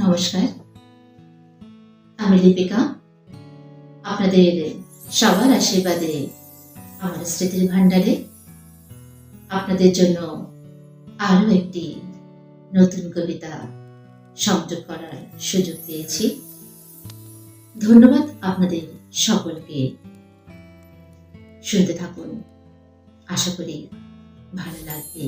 নমস্কার, আমি লিপিকা। আপনাদের সবার আশীর্বাদে আমার স্মৃতির ভান্ডারে আপনাদের জন্য আরো একটি নতুন কবিতা সংযোগ করার সুযোগ পেয়েছি। ধন্যবাদ আপনাদের সকলকে। শুনতে থাকুন, আশা করি ভালো লাগবে।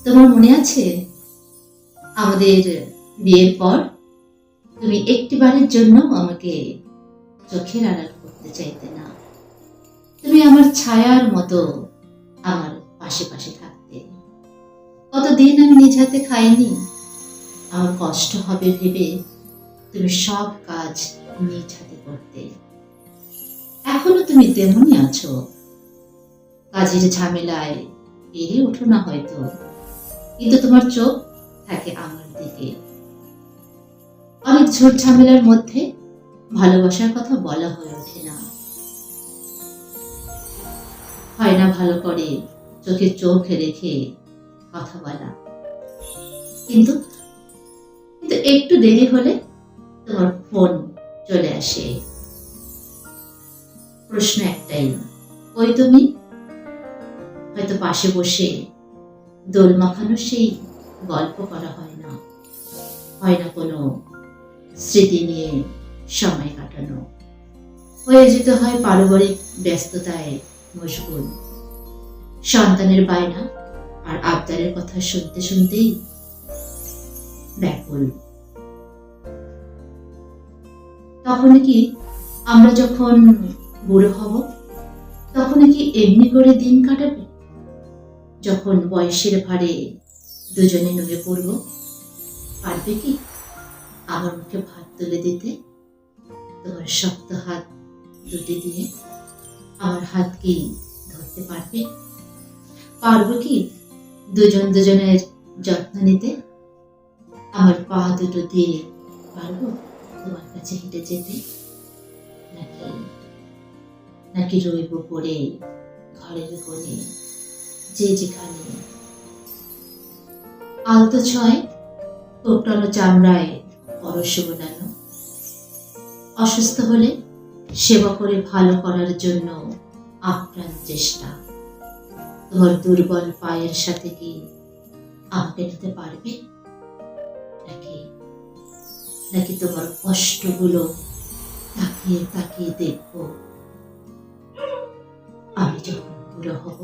তোমার মনে আছে, আমাদের বিয়ের পর তুমি একটিবারের জন্য আমাকে চোখের আড়াল করতে চাইতে না। তুমি আমার ছায়ার মতো আমার পাশে পাশে থাকতে। কতদিন আমি নিজ হাতে খাইনি, আমার কষ্ট হবে ভেবে তুমি সব কাজ নিজ হাতে করতে। এখনো তুমি তেমনই আছো, কাজের ঝামেলায় পেরে ওঠো না হয়তো, কিন্তু তোমার চোখ থাকে আমার দিকে। অনেক ঝুট ঝামেলার মধ্যে ভালোবাসার কথা বলা হয়ে ওঠে না, হয় না ভালো করে চোখে চোখ রেখে কথা বলা। কিন্তু একটু দেরি হলে তোমার ফোন চলে আসে। প্রশ্ন একটাই, ওই তুমি? হয়তো পাশে বসে দোল মাখানো সেই গল্প করা হয় না, হয় না কোনো স্মৃতি নিয়ে সময় কাটানো। হয়ে যেতে হয় পারিবারিক ব্যস্ততায় মশগুল, সন্তানের বায়না আর আবদারের কথা শুনতে শুনতেই ব্যাকুল। তখন কি আমরা যখন বুড়ো হব, তখন কি এমনি করে দিন কাটাবে? যখন বয়সের ভারে দুজনে নুয়ে পড়ব, পারবে কি আমার মুখে ভাত তুলে দিতে? তোমার শক্ত হাত দুটি দিয়ে আমার হাত কি ধরতে পারবে? পারবো কি দুজন দুজনের যত্ন নিতে? আমার পা দুটো দিয়ে পারবো তোমার কাছে হেঁটে যেতে? নাকি নাকি রইব পড়ে ঘরের কোণে, যে যেখানে আলতো ছয় কোকটানো চামড়ায় পরশ বোনানো। অসুস্থ হলে সেবা করে ভালো করার জন্য আপ্রাণ চেষ্টা। তোমার দুর্বল পায়ের সাথে কি আমাকে নিতে পারবে? নাকি নাকি তোমার কষ্টগুলো তাকিয়ে তাকিয়ে দেখবো আমি যখন বুড়ো হব?